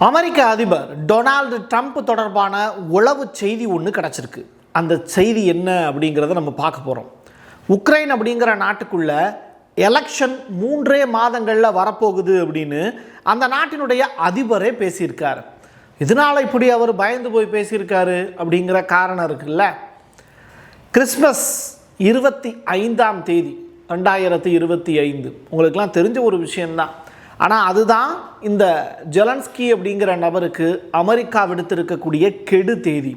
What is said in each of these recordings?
அமெரிக்க அதிபர் Donald Trump தொடர்பான உளவு செய்தி ஒன்று கிடச்சிருக்கு. அந்த செய்தி என்ன அப்படிங்கிறத நம்ம பார்க்க போகிறோம். உக்ரைன் அப்படிங்கிற நாட்டுக்குள்ள எலெக்ஷன் 3 மாதங்களில் வரப்போகுது அப்படின்னு அந்த நாட்டினுடைய அதிபரே பேசியிருக்கார். இதனால் இப்படி அவர் பயந்து போய் பேசியிருக்காரு அப்படிங்கிற காரணம் இருக்குல்ல. கிறிஸ்மஸ் 25ஆம் தேதி 2025 உங்களுக்கெல்லாம் தெரிஞ்ச ஒரு விஷயந்தான். ஆனால் அதுதான் இந்த ஜெலன்ஸ்கி அப்படிங்கிற நபருக்கு அமெரிக்கா விடுத்திருக்கக்கூடிய கெடு தேதி.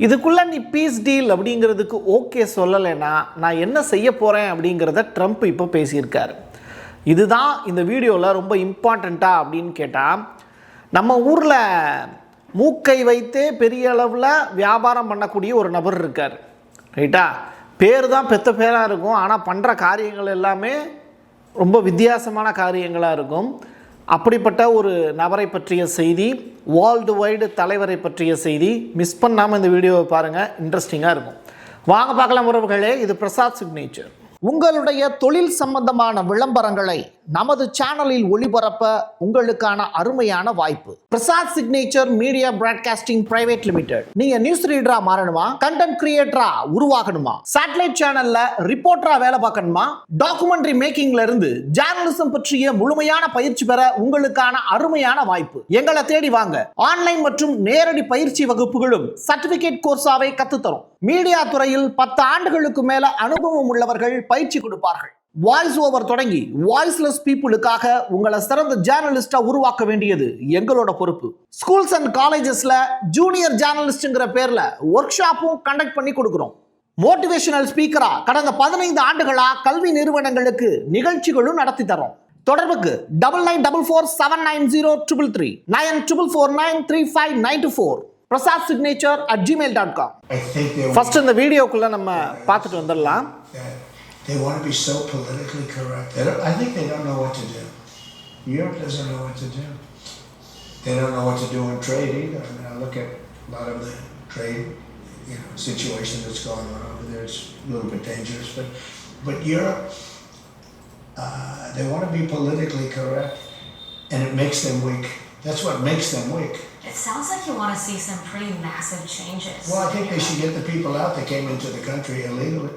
இதுக்குள்ளே நீ பீஸ் டீல் அப்படிங்கிறதுக்கு ஓகே சொல்லலைன்னா நான் என்ன செய்ய போகிறேன் அப்படிங்கிறத ட்ரம்ப் இப்போ பேசியிருக்காரு. இதுதான் இந்த வீடியோவில் ரொம்ப இம்பார்ட்டண்ட்டாக அப்படின்னு கேட்டால், நம்ம ஊரில் மூக்கை வைத்தே பெரிய அளவில் வியாபாரம் பண்ணக்கூடிய ஒரு நபர் இருக்கார், ரைட்டா? பேர் தான் பெத்த பேராக இருக்கும், ஆனால் பண்ணுற காரியங்கள் எல்லாமே ரொம்ப வித்தியாசமான காரியங்களாக இருக்கும். அப்படிப்பட்ட ஒரு நபரை பற்றிய செய்தி, வேர்ல்டு வைடு தலைவரை பற்றிய செய்தி. மிஸ் பண்ணாமல் இந்த வீடியோவை பாருங்கள், இன்ட்ரெஸ்டிங்காக இருக்கும். வாங்க பார்க்கலாம் உறவுகளே. இது பிரசாத் சிக்னேச்சர். உங்களுடைய தொழில் சம்பந்தமான விளம்பரங்களை நமது சேனலில் ஒளிபரப்ப உங்களுக்கான அருமையான வாய்ப்பு. Prasad signature media broadcasting private limited. நீங்க நியூஸ் ரீடரா மாறணுமா, கண்டென்ட் கிரியேட்டரா உருவாகணுமா, சேட்டலைட் சேனல்ல ரிப்போர்ட்டரா வேலை பார்க்கணுமா, டாக்குமெண்ட்ரி மேக்கிங்ல இருந்து ஜேர்னலிசம் பற்றிய முழுமையான பயிற்சி பெற உங்களுக்கான அருமையான வாய்ப்பு. எங்களை தேடி வாங்க. ஆன்லைன் மற்றும் நேரடி பயிற்சி வகுப்புகளும் சர்டிபிகேட் கோர்ஸாவே கத்துத்தரும். மீடியா துறையில் 10 ஆண்டுகளுக்கு மேல அனுபவம் உள்ளவர்கள் பயிற்சி கொடுப்பார்கள். வாய்ஸ் ஓவர் தொடங்கி வாய்ஸ்லெஸ் பீப்புளுக்காக உங்களை சிறந்த ஜேர்னலிஸ்டா உருவாக்க வேண்டியது எங்களோட பொறுப்பு. ஸ்கூல்ஸ் அண்ட் காலேஜஸ்ல ஜூனியர் ஜேர்னலிஸ்ட்ங்கிற பேர்ல ஒர்க் ஷாப்பும் கண்டக்ட் பண்ணி கொடுக்கிறோம். மோட்டிவேஷனல் ஸ்பீக்கரா கடந்த 15 ஆண்டுகளா கல்வி நிறுவனங்களுக்கு நிகழ்ச்சிகளும் நடத்தி தரோம். தொடர்புக்கு 9944790333 94493594 prasadsignature@gmail.com. ஃபர்ஸ்ட் இந்த வீடியோக்குள்ள நம்ம பார்த்துட்டு வந்துடலாம். They want to be so politically correct. I think they don't know what to do. Europe doesn't know what to do. They don't know what to do in trade either. I mean, I look at a lot of the trade, situation that's going on over there. It's a little bit dangerous, but Europe, they want to be politically correct, and it makes them weak. That's what makes them weak. It sounds like you want to see some pretty massive changes. Well, I think they should get the people out that came into the country illegally.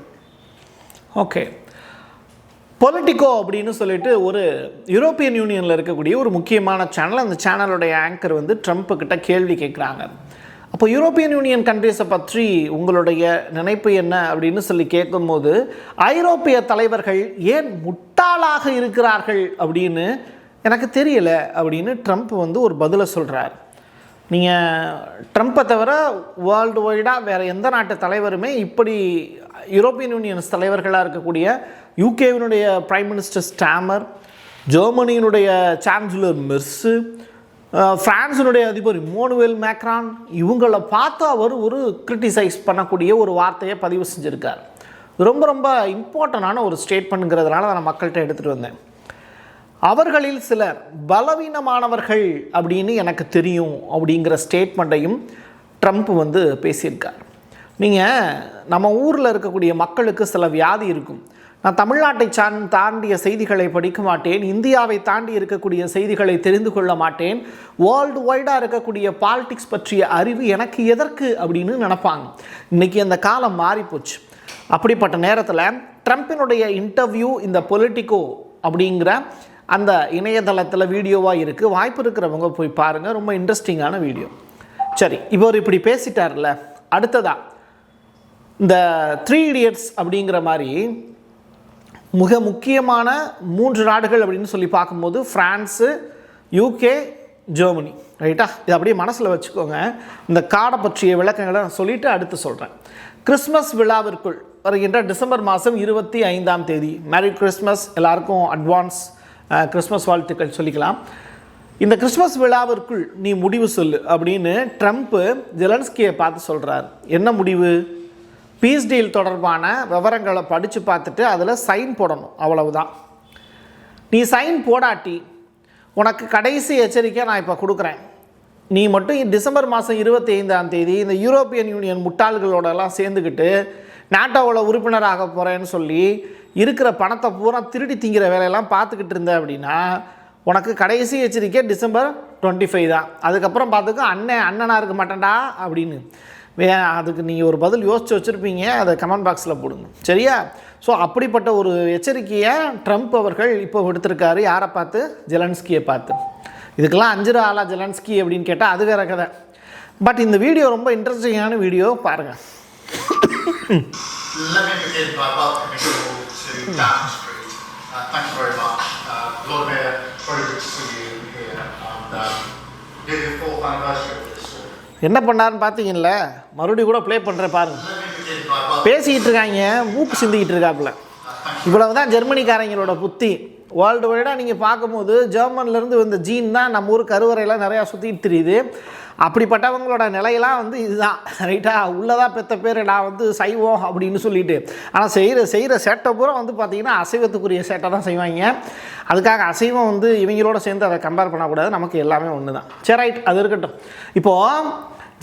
Okay, Politico அப்படின்னு சொல்லிட்டு ஒரு European யூனியனில் இருக்கக்கூடிய ஒரு முக்கியமான channel. அந்த சேனலுடைய anchor வந்து ட்ரம்ப் கிட்ட கேள்வி கேட்குறாங்க. அப்போ யூரோப்பியன் யூனியன் கண்ட்ரீஸை பற்றி உங்களுடைய நினைப்பு என்ன அப்படின்னு சொல்லி கேட்கும்போது, ஐரோப்பிய தலைவர்கள் ஏன் முட்டாளாக இருக்கிறார்கள் அப்படின்னு எனக்கு தெரியலை அப்படின்னு ட்ரம்ப் வந்து ஒரு பதிலை சொல்கிறார். நீங்கள் ட்ரம்ப்பை தவிர வேர்ல்டு வைடாக வேறு எந்த நாட்டு தலைவருமே இப்படி யூரோப்பியன் யூனியன்ஸ் தலைவர்களாக இருக்கக்கூடிய யூகேவினுடைய prime minister Starmer, ஜெர்மனியினுடைய chancellor MERS, ஃப்ரான்ஸினுடைய அதிபர் இமானுவேல் மேக்ரான், இவங்களை பார்த்து அவர் ஒரு கிரிட்டிசைஸ் பண்ணக்கூடிய ஒரு வார்த்தையை பதிவு செஞ்சுருக்கார். ரொம்ப ரொம்ப இம்பார்ட்டண்டான ஒரு ஸ்டேட்மெண்ட்ங்கிறதுனால நான் மக்கள்கிட்ட எடுத்துகிட்டு வந்தேன். அவர்களில் சிலர் பலவீனமானவர்கள் அப்படின்னு எனக்கு தெரியும் அப்படிங்கிற ஸ்டேட்மெண்ட்டையும் ட்ரம்ப் வந்து பேசியிருக்கார். நீங்கள் நம்ம ஊரில் இருக்கக்கூடிய மக்களுக்கு சில வியாதி இருக்கும். நான் தமிழ்நாட்டை தாண்டிய செய்திகளை படிக்க மாட்டேன், இந்தியாவை தாண்டி இருக்கக்கூடிய செய்திகளை தெரிந்து கொள்ள மாட்டேன், வேர்ல்டு வைடாக இருக்கக்கூடிய பாலிடிக்ஸ் பற்றிய அறிவு எனக்கு எதற்கு அப்படின்னு நினைப்பாங்க. இன்றைக்கி அந்த காலம் மாறிப்போச்சு. அப்படிப்பட்ட நேரத்தில் ட்ரம்ப்பினுடைய இன்டர்வியூ இந்த பொலிட்டிகோ அப்படிங்கிற அந்த இணையதளத்தில் வீடியோவாக இருக்குது. வாய்ப்பு இருக்கிறவங்க போய் பாருங்கள், ரொம்ப இன்ட்ரெஸ்டிங்கான வீடியோ. சரி, இவர் இப்படி பேசிட்டார்ல, அடுத்ததா இந்த 3 Idiots அப்படிங்கிற மாதிரி மிக முக்கியமான 3 நாடுகள் அப்படின்னு சொல்லி பார்க்கும்போது ஃப்ரான்ஸு, யூகே, ஜெர்மனி, ரைட்டா? இது அப்படியே மனசில் வச்சுக்கோங்க. இந்த காடை பற்றிய விளக்கங்களை நான் சொல்லிவிட்டு அடுத்து சொல்கிறேன். கிறிஸ்மஸ் விழாவிற்குள் வருகின்ற டிசம்பர் மாதம் 25ஆம் தேதி, மேரி கிறிஸ்மஸ், எல்லாருக்கும் அட்வான்ஸ் கிறிஸ்மஸ் வாழ்த்துக்கள் சொல்லிக்கலாம். இந்த கிறிஸ்மஸ் விழாவிற்குள் நீ முடிவு சொல்லு அப்படின்னு ட்ரம்ப்பு ஜெலன்ஸ்கியை பார்த்து சொல்கிறார். என்ன முடிவு? பீஸ் டீல் தொடர்பான விவரங்களை படித்து பார்த்துட்டு அதில் சைன் போடணும், அவ்வளவுதான். நீ சைன் போடாட்டி உனக்கு கடைசி எச்சரிக்கை நான் இப்போ கொடுக்குறேன். நீ மட்டும் டிசம்பர் மாதம் 25ஆம் தேதி இந்த யூரோப்பியன் யூனியன் முட்டாள்களோடலாம் சேர்ந்துக்கிட்டு நாட்டோவில் உறுப்பினராக போகிறேன்னு சொல்லி இருக்கிற பணத்தை பூரா திருடி திங்கிற வேலையெல்லாம் பார்த்துக்கிட்டு இருந்த அப்படின்னா உனக்கு கடைசி எச்சரிக்கை டிசம்பர் 25 தான். அதுக்கப்புறம் பார்த்துக்க அண்ணனாக இருக்க மாட்டேன்டா அப்படின்னு. அதுக்கு நீங்கள் ஒரு பதில் யோசித்து வச்சுருப்பீங்க, அதை கமெண்ட் பாக்ஸில் போடுங்க, சரியா? ஸோ அப்படிப்பட்ட ஒரு எச்சரிக்கையை ட்ரம்ப் அவர்கள் இப்போ எடுத்திருக்காரு. யாரை பார்த்து? ஜெலன்ஸ்கியை பார்த்து. இதுக்கெல்லாம் 5 ஆளா ஜெலன்ஸ்கி அப்படின்னு கேட்டால் அது வேற கதை. பட் இந்த வீடியோ ரொம்ப இன்ட்ரெஸ்டிங்கான வீடியோ, பாருங்கள். Let me begin by welcoming you all to Downing Street. Thank you very much. Vladimir, very good to see you here. And nearly the 4th anniversary of this story. என்ன பண்ணாருன்னு பார்த்தீங்கல்ல, மறுபடியும் கூட play பண்ணுறேன் பாருங்கள். Let me begin by welcoming பேசிக்கிட்டு இருக்காங்க, மூக்கு சிந்திக்கிட்டு இருக்காப்புல. இவ்வளவு தான் ஜெர்மனிக்காரங்களோட புத்தி. வேர்ல்டு வைடாக நீங்கள் பார்க்கும்போது ஜெர்மன்லேருந்து வந்த ஜீன் தான் நம்ம ஊர் கருவறையெல்லாம் நிறையா சுற்றிட்டு தெரியுது. அப்படிப்பட்டவங்களோட நிலையெல்லாம் வந்து இதுதான், ரைட்டா? உள்ளதாக பெற்ற பேர் நான் வந்து சைவம் அப்படின்னு சொல்லிட்டு, ஆனால் செய்கிற சேட்டை பூரா வந்து பார்த்திங்கன்னா அசைவத்துக்குரிய சேட்டை தான் செய்வாங்க. அதுக்காக அசைவம் வந்து இவங்களோட சேர்ந்து அதை கம்பேர் பண்ணக்கூடாது, நமக்கு எல்லாமே ஒன்று தான். சரி, ரைட், அது இருக்கட்டும். இப்போது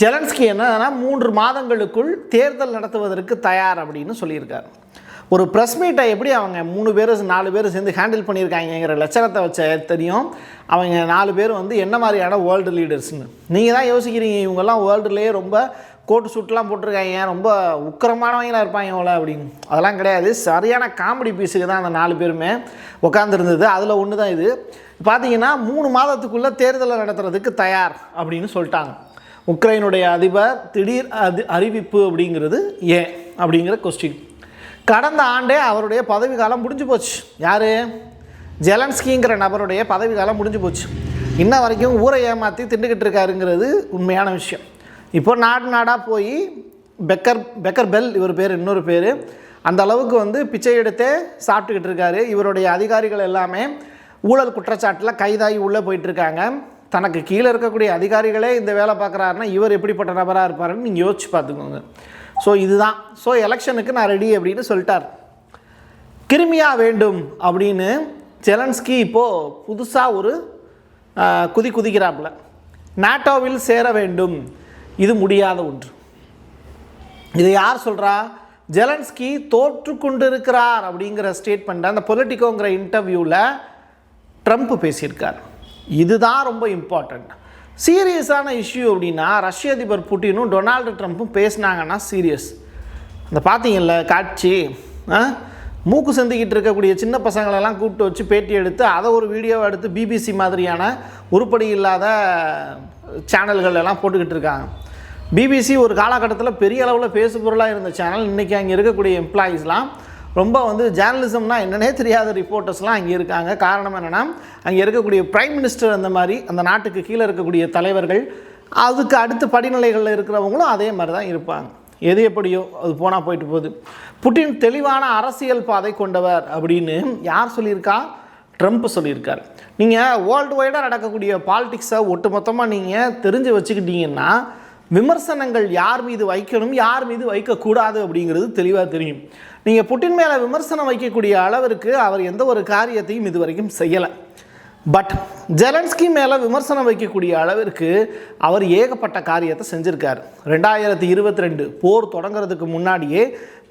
ஜெலன்ஸ்கி என்னன்னா 3 மாதங்களுக்குள் தேர்தல் நடத்துவதற்கு தயார் அப்படின்னு சொல்லியிருக்காரு. ஒரு ப்ரெஸ் மீட்டை எப்படி அவங்க 3 பேர் 4 பேர் சேர்ந்து ஹேண்டில் பண்ணியிருக்காங்கிற லட்சணத்தை வச்ச தெரியும் அவங்க 4 பேர் வந்து என்ன மாதிரியான வேர்ல்டு லீடர்ஸ்னு. நீங்கள் தான் யோசிக்கிறீங்க, இவங்கெல்லாம் வேர்ல்டுலேயே ரொம்ப கோட்டு சூட்லாம் போட்டிருக்காங்க, ரொம்ப உக்கிரமானவங்களாக இருப்பாங்க இவ்வளோ அப்படின்னு. அதெல்லாம் கிடையாது, சரியான காமெடி பீஸுக்கு தான் அந்த 4 பேருமே உட்காந்துருந்தது. அதில் ஒன்று தான் இது. பார்த்தீங்கன்னா 3 மாதத்துக்குள்ளே தேர்தலை நடத்துறதுக்கு தயார் அப்படின்னு சொல்லிட்டாங்க. உக்ரைனுடைய அதிபர் திடீர் அறிவிப்பு அப்படிங்கிறது ஏன் அப்படிங்கிற கொஸ்டின். கடந்த ஆண்டே அவருடைய பதவி காலம் முடிஞ்சு போச்சு. யார்? ஜெலன்ஸ்கிங்கிற நபருடைய பதவி காலம் முடிஞ்சு போச்சு. இன்ன வரைக்கும் ஊரை ஏமாற்றி திண்டுக்கிட்டு இருக்காருங்கிறது உண்மையான விஷயம். இப்போ நாடாக போய் பெக்கர் பெல் இவர் பேர், இன்னொரு பேர், அந்த அளவுக்கு வந்து பிச்சை எடுத்தே சாப்பிட்டுக்கிட்டு இருக்காரு. இவருடைய அதிகாரிகள் எல்லாமே ஊழல் குற்றச்சாட்டில் கைதாகி உள்ளே போயிட்டுருக்காங்க. தனக்கு கீழே இருக்கக்கூடிய அதிகாரிகளே இந்த வேலை பார்க்குறாருன்னா இவர் எப்படிப்பட்ட நபராக இருப்பாருன்னு நீங்கள் யோசிச்சு பார்த்துக்கோங்க. ஸோ இதுதான். ஸோ எலெக்ஷனுக்கு நான் ரெடி அப்படின்னு சொல்லிட்டார். கிரிமியா வேண்டும் அப்படின்னு ஜெலன்ஸ்கி இப்போது புதுசாக ஒரு குதிக்கிறாப்புல. நாட்டோவில் சேர வேண்டும், இது முடியாத ஒன்று. இதை யார் சொல்கிறா? ஜெலன்ஸ்கி தோற்று கொண்டிருக்கிறார் அப்படிங்கிற ஸ்டேட்மெண்ட் அந்த பொலிட்டிக்கோங்கிற இன்டர்வியூவில் ட்ரம்ப் பேசியிருக்கார். இதுதான் ரொம்ப இம்பார்ட்டண்ட். சீரியஸான இஷ்யூ அப்படின்னா ரஷ்ய அதிபர் புட்டினும் டொனால்டு ட்ரம்ப்பும் பேசினாங்கன்னா சீரியஸ். அந்த பார்த்தீங்கல்ல காட்சி, மூக்கு சந்திக்கிட்டு இருக்கக்கூடிய சின்ன பசங்களெல்லாம் கூப்பிட்டு வச்சு பேட்டி எடுத்து அதை ஒரு வீடியோவை எடுத்து பிபிசி மாதிரியான உருப்படி இல்லாத சேனல்கள் எல்லாம் போட்டுக்கிட்டு இருக்காங்க. பிபிசி ஒரு காலகட்டத்தில் பெரிய அளவில் பேசு பொருளாக இருந்த சேனல். இன்றைக்கி அங்கே இருக்கக்கூடிய எம்ப்ளாயீஸ்லாம் ரொம்ப வந்து ஜேர்னலிசம்னா என்னன்னே தெரியாத ரிப்போர்ட்டர்ஸ்லாம் அங்கே இருக்காங்க. காரணம் என்னென்னா அங்கே இருக்கக்கூடிய பிரைம் மினிஸ்டர், அந்த மாதிரி அந்த நாட்டுக்கு கீழே இருக்கக்கூடிய தலைவர்கள், அதுக்கு அடுத்த படிநிலைகளில் இருக்கிறவங்களும் அதே மாதிரி தான் இருப்பாங்க. எது எப்படியோ அது போனால் போயிட்டு போகுது. புட்டின் தெளிவான அரசியல் பாதை கொண்டவர் அப்படின்னு யார் சொல்லியிருக்கா? ட்ரம்ப் சொல்லியிருக்கார். நீங்கள் வேர்ல்டு வைடாக நடக்கக்கூடிய பாலிடிக்ஸை ஒட்டுமொத்தமாக நீங்கள் தெரிஞ்சு வச்சுக்கிட்டீங்கன்னா விமர்சனங்கள் யார் மீது வைக்கணும், யார் மீது வைக்கக்கூடாது அப்படிங்கிறது தெளிவாக தெரியும். நீங்கள் புட்டின் மேலே விமர்சனம் வைக்கக்கூடிய அளவிற்கு அவர் எந்த ஒரு காரியத்தையும் இது வரைக்கும் செய்யலை. பட் ஜெலன்ஸ்கி மேலே விமர்சனம் வைக்கக்கூடிய அளவிற்கு அவர் ஏகப்பட்ட காரியத்தை செஞ்சுருக்கார். 2022 போர் தொடங்கிறதுக்கு முன்னாடியே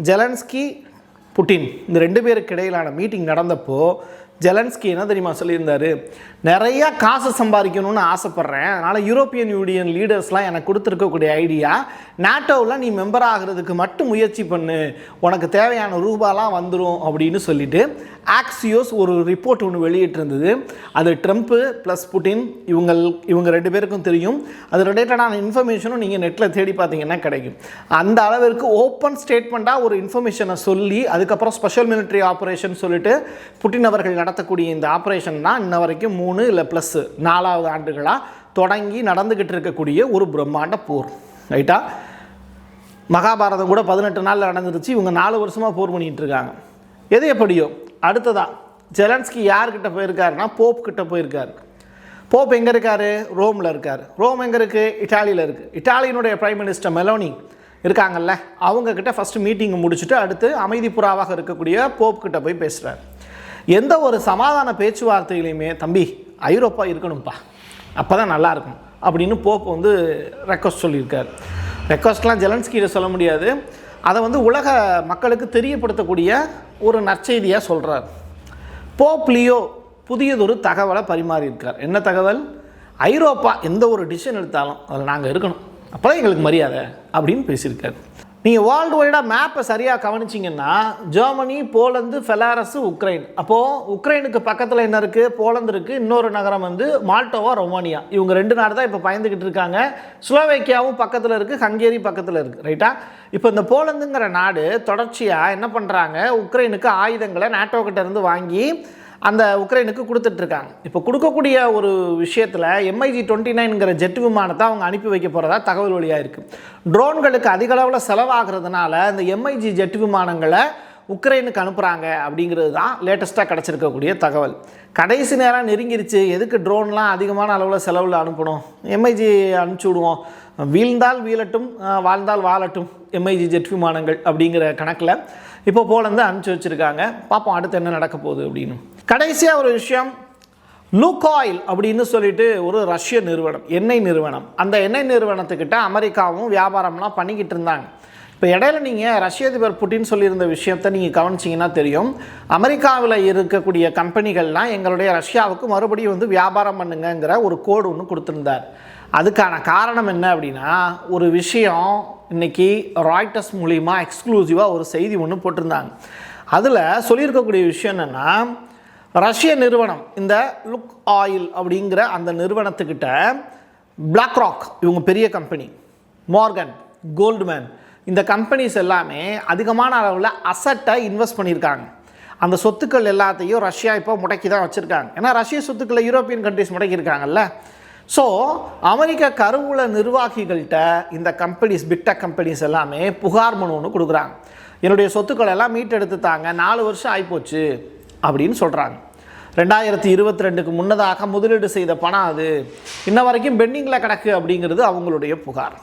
ஜெலன்ஸ்கி புட்டின் இந்த 2 பேருக்கு இடையிலான மீட்டிங் நடந்தப்போ ஜெலன்ஸ்கி என்ன தெரியுமா சொல்லியிருந்தார்? நிறையா காசு சம்பாதிக்கணும்னு ஆசைப்பட்றேன், அதனால் யூரோப்பியன் யூனியன் லீடர்ஸ்லாம் எனக்கு கொடுத்துருக்கக்கூடிய ஐடியா, நாட்டோவில் நீ மெம்பர் ஆகிறதுக்கு மட்டும் முயற்சி பண்ணு, உனக்கு தேவையான ரூபாலாம் வந்துடும் அப்படின்னு சொல்லிட்டு ஆக்சியோஸ் ஒரு ரிப்போர்ட் ஒன்று வெளியிட்டிருந்தது. அது ட்ரம்ப்பு ப்ளஸ் புட்டின் இவங்க 2 பேருக்கும் தெரியும். அது ரிலேட்டடான இன்ஃபர்மேஷனும் நீங்கள் நெட்டில் தேடி பார்த்தீங்கன்னா கிடைக்கும். அந்த அளவிற்கு ஓப்பன் ஸ்டேட்மெண்ட்டாக ஒரு இன்ஃபர்மேஷனை சொல்லி அதுக்கப்புறம் ஸ்பெஷல் மிலிட்ரி ஆப்ரேஷன் சொல்லிட்டு புட்டின் அவர்கள் நடத்தக்கூடிய இந்த ஆப்ரேஷன் தான் இன்ன வரைக்கும் 3 இல்லை ப்ளஸ் 4வது ஆண்டுகளாக தொடங்கி நடந்துக்கிட்டு இருக்கக்கூடிய ஒரு பிரம்மாண்ட போர். ரைட்டா? மகாபாரதம் கூட 18 நாளில் நடந்துருச்சு. இவங்க 4 வருஷமாக போர் பண்ணிகிட்டு இருக்காங்க. எது எப்படியோ அடுத்ததான் ஜெலன்ஸ்கி யார்கிட்ட போயிருக்காருன்னா போப் கிட்ட போயிருக்காரு. போப் எங்கே இருக்கார்? ரோமில் இருக்கார். ரோம் எங்கே இருக்குது? இட்டாலியில் இருக்குது. இட்டாலியினுடைய பிரைம் மினிஸ்டர் மெலோனி இருக்காங்கல்ல, அவங்கக்கிட்ட ஃபஸ்ட்டு மீட்டிங்கை முடிச்சுட்டு அடுத்து அமைதி புறாவாக இருக்கக்கூடிய போப் கிட்ட போய் பேசுகிறார். எந்த ஒரு சமாதான பேச்சுவார்த்தையிலையுமே தம்பி ஐரோப்பா இருக்கணும்ப்பா, அப்போ தான் நல்லாயிருக்கும் அப்படின்னு போப் வந்து ரெக்வஸ்ட் சொல்லியிருக்கார். ரெக்வஸ்ட்லாம் ஜெலன்ஸ்கிட்ட சொல்ல முடியாது, அதை வந்து உலக மக்களுக்கு தெரியப்படுத்தக்கூடிய ஒரு நற்செய்தியாக சொல்கிறார். போப் லியோ புதியதொரு தகவலை பரிமாறியிருக்கார். என்ன தகவல்? ஐரோப்பா எந்த ஒரு டிசிஷன் எடுத்தாலும் அதில் நாங்கள் இருக்கணும், அப்போ தான் எங்களுக்கு மரியாதை அப்படின்னு பேசியிருக்காரு. நீங்கள் வேர்ல்டு வைடாக மேப்பை சரியாக கவனிச்சிங்கன்னா ஜெர்மனி, போலந்து, பெலாரஸு, உக்ரைன். அப்போது உக்ரைனுக்கு பக்கத்தில் என்ன இருக்குது? போலந்து இருக்குது. இன்னொரு நகரம் வந்து மால்டோவா, ரொமானியா. இவங்க 2 நாடு தான் இப்போ பயந்துக்கிட்டு இருக்காங்க. ஸ்லோவேக்கியாவும் பக்கத்தில் இருக்குது, ஹங்கேரி பக்கத்தில் இருக்குது. ரைட்டா? இப்போ இந்த போலந்துங்கிற நாடு தொடர்ச்சியாக என்ன பண்ணுறாங்க? உக்ரைனுக்கு ஆயுதங்களை நாட்டோ கிட்ட இருந்து வாங்கி அந்த உக்ரைனுக்கு கொடுத்துட்ருக்காங்க. இப்போ கொடுக்கக்கூடிய ஒரு விஷயத்தில் MiG-29ங்கிற ஜெட் விமானத்தை அவங்க அனுப்பி வைக்க போகிறதா தகவல் வழியாக இருக்குது. ட்ரோன்களுக்கு அதிக அளவில் செலவாகிறதுனால இந்த MiG ஜெட் விமானங்களை உக்ரைனுக்கு அனுப்புகிறாங்க அப்படிங்கிறது தான் லேட்டஸ்ட்டாக கிடச்சிருக்கக்கூடிய தகவல். கடைசி நேரம் நெருங்கிருச்சு, எதுக்கு ட்ரோன்லாம் அதிகமான அளவில் செலவில் அனுப்பணும், MiG அனுப்பிச்சி விடுவோம், வீழ்ந்தால் வீழட்டும், வாழ்ந்தால் வாழட்டும் MiG ஜெட் விமானங்கள் அப்படிங்கிற கணக்கில் இப்போ போலந்து அனுப்பிச்சி வச்சுருக்காங்க. பார்ப்போம் அடுத்து என்ன நடக்க போகுது அப்படின்னு. கடைசியாக ஒரு விஷயம், லூகாயில் அப்படின்னு சொல்லிட்டு ஒரு ரஷ்ய நிறுவனம், எண்ணெய் நிறுவனம். அந்த எண்ணெய் நிறுவனத்துக்கிட்ட அமெரிக்காவும் வியாபாரம்லாம் பண்ணிக்கிட்டு இருந்தாங்க. இப்போ இடையில நீங்கள் ரஷ்ய அதிபர் புட்டின் சொல்லியிருந்த விஷயத்தை நீங்கள் கவனிச்சிங்கன்னா தெரியும். அமெரிக்காவில் இருக்கக்கூடிய கம்பெனிகள்லாம் எங்களுடைய ரஷ்யாவுக்கு மறுபடியும் வந்து வியாபாரம் பண்ணுங்கிற ஒரு கோடு ஒன்று கொடுத்துருந்தார். அதுக்கான காரணம் என்ன அப்படின்னா, ஒரு விஷயம் இன்றைக்கி ராய்டர்ஸ் மூலிமா எக்ஸ்க்ளூசிவாக ஒரு செய்தி ஒன்று போட்டிருந்தாங்க. அதில் சொல்லியிருக்கக்கூடிய விஷயம் என்னென்னா, ரஷ்ய நிறுவனம் இந்த லுக் ஆயில் அப்படிங்கிற அந்த நிறுவனத்துக்கிட்ட பிளாக் ராக், இவங்க பெரிய கம்பெனி, மார்கன், கோல்ட்மேன், இந்த கம்பெனிஸ் எல்லாமே அதிகமான அளவில் அசட்டை இன்வெஸ்ட் பண்ணியிருக்காங்க. அந்த சொத்துக்கள் எல்லாத்தையும் ரஷ்யா இப்போ முடக்கி தான் வச்சுருக்காங்க. ஏன்னா ரஷ்ய சொத்துக்களை யூரோப்பியன் கண்ட்ரிஸ் முடக்கியிருக்காங்கல்ல. ஸோ அமெரிக்க கருவூல நிர்வாகிகள்கிட்ட இந்த கம்பெனிஸ், பிக்டெக் கம்பெனிஸ் எல்லாமே புகார் மனு ஒன்று கொடுக்குறாங்க. என்னுடைய சொத்துக்கள் எல்லாம் மீட்டெடுத்து தாங்க, 4 வருஷம் ஆகிப்போச்சு அப்படின்னு சொல்கிறாங்க. 2022க்கு முன்னதாக முதலீடு செய்த பணம் அது இன்ன வரைக்கும் பெண்டிங்கில் கிடக்கு அப்படிங்கிறது அவங்களுடைய புகார்.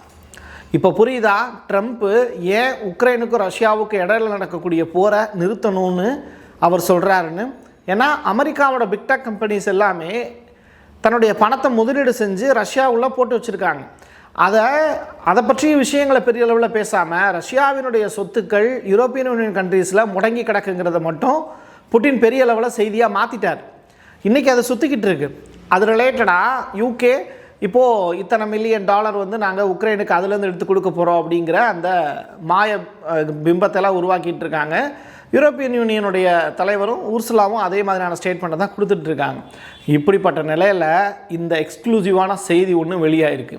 இப்போ புரியுதா ட்ரம்ப்பு ஏன் உக்ரைனுக்கும் ரஷ்யாவுக்கும் இடையில நடக்கக்கூடிய போரை நிறுத்தணும்னு அவர் சொல்கிறாருன்னு? ஏன்னா அமெரிக்காவோட பிக்டெக் கம்பெனிஸ் எல்லாமே தன்னுடைய பணத்தை முதலீடு செஞ்சு ரஷ்யா உள்ளே போட்டு வச்சுருக்காங்க. அதை பற்றிய விஷயங்களை பெரிய அளவில் பேசாமல் ரஷ்யாவினுடைய சொத்துக்கள் யூரோப்பியன் யூனியன் கண்ட்ரீஸில் முடங்கி கிடக்குங்கிறத மட்டும் புட்டின் பெரிய அளவில் செய்தியாக மாற்றிட்டார். இன்றைக்கி அதை சுற்றிக்கிட்டு இருக்கு. அது ரிலேட்டடாக UK இப்போது இத்தனை $1 மில்லியன் வந்து நாங்கள் உக்ரைனுக்கு அதுலேருந்து எடுத்து கொடுக்க போகிறோம் அப்படிங்கிற அந்த மாய பிம்பத்தெல்லாம் உருவாக்கிட்டு இருக்காங்க. யூரோப்பியன் யூனியனுடைய தலைவரும் ஊர்சுலாவும் அதே மாதிரியான ஸ்டேட்மெண்ட்டை தான் கொடுத்துட்ருக்காங்க. இப்படிப்பட்ட நிலையில் இந்த எக்ஸ்க்ளூசிவான செய்தி ஒன்று வெளியாகிருக்கு.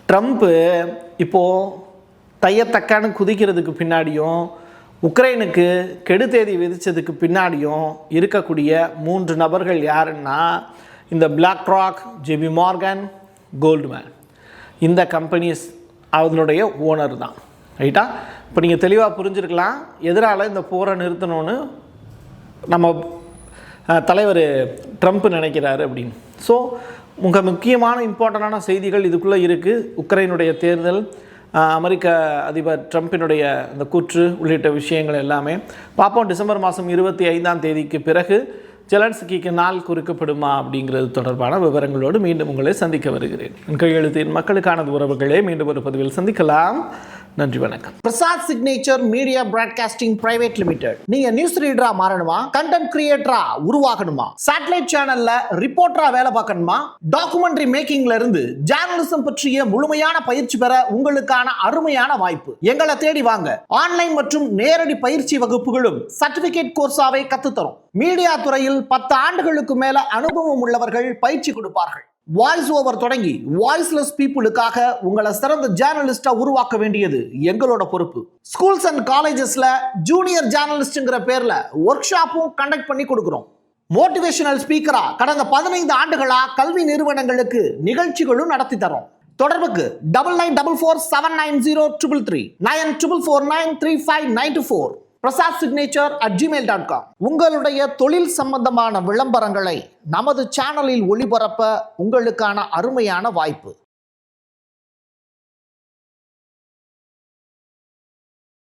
ட்ரம்ப்பு இப்போது தையத்தக்கான்னு குதிக்கிறதுக்கு பின்னாடியும் உக்ரைனுக்கு கெடு தேதி விதித்ததுக்கு பின்னாடியும் இருக்கக்கூடிய 3 நபர்கள் யாருன்னா, இந்த black rock, JP Morgan, Goldman, இந்த கம்பெனிஸ் அதனுடைய ஓனர் தான். ரைட்டா? இப்போ நீங்கள் தெளிவாக புரிஞ்சிருக்கலாம் எதிரால் இந்த போரை நிறுத்தணும்னு நம்ம தலைவர் ட்ரம்ப் நினைக்கிறாரு அப்படின்னு. ஸோ முக்கியமான இம்பார்ட்டண்டான செய்திகள் இதுக்குள்ளே இருக்குது. உக்ரைனுடைய தேர்தல், அமெரிக்க அதிபர் ட்ரம்ப்பினுடைய அந்த கூற்று உள்ளிட்ட விஷயங்கள் எல்லாமே பார்ப்போம். டிசம்பர் மாதம் 25ஆம் தேதிக்கு பிறகு ஜெலன்ஸ்கிக்கு நாள் குறிக்கப்படுமா அப்படிங்கிறது தொடர்பான விவரங்களோடு மீண்டும் உங்களை சந்திக்க வருகிறேன். என் கையெழுத்தின் மக்களுக்கான உறவுகளே மீண்டும் ஒரு பதிவில் சந்திக்கலாம். நன்றி, வணக்கம். Prasad signature media broadcasting private limited. நீங்க நியூஸ் ரீடரா மாறணுமா, கண்டென்ட் கிரியேட்டரா உருவாகணுமா, சேட்டலைட் சேனல்ல ரிப்போர்ட்டரா வேலை பார்க்கணுமா, டாக்குமெண்ட்ரி மேக்கிங்ல இருந்து ஜேர்னலிசம் பற்றிய முழுமையான பயிற்சி பெற உங்களுக்கான அருமையான வாய்ப்பு. எங்களை தேடி வாங்க. ஆன்லைன் மற்றும் நேரடி பயிற்சி வகுப்புகளும் சர்டிபிகேட் கோர்ஸாவே கத்துத்தரும். மீடியா துறையில் 10 ஆண்டுகளுக்கு மேல அனுபவம் உள்ளவர்கள் பயிற்சி கொடுப்பார்கள். வாய்ஸ் ஓவர் தொடங்கி வாய்ஸ்லெஸ் பீப்புளுக்காக உங்களை சிறந்த ஜேர்னலிஸ்டா உருவாக்க வேண்டியது எங்களோட பொறுப்பு. ஸ்கூல்ஸ் அண்ட் காலேஜஸ்ல ஜூனியர் ஜேர்னலிஸ்ட்ங்கிற பேர்ல ஒர்க் ஷாப்பும் கண்டக்ட் பண்ணி கொடுக்கிறோம். மோட்டிவேஷனல் ஸ்பீக்கரா கடந்த 15 ஆண்டுகளா கல்வி நிறுவனங்களுக்கு நிகழ்ச்சிகளும் நடத்தி தரோம். தொடர்புக்கு 9944790333 94493594 prasadsignature@gmail.com. உங்களுடைய தொழில் சம்பந்தமான விளம்பரங்களை நமது சேனலில் ஒளிபரப்ப உங்களுக்கான அருமையான வாய்ப்பு.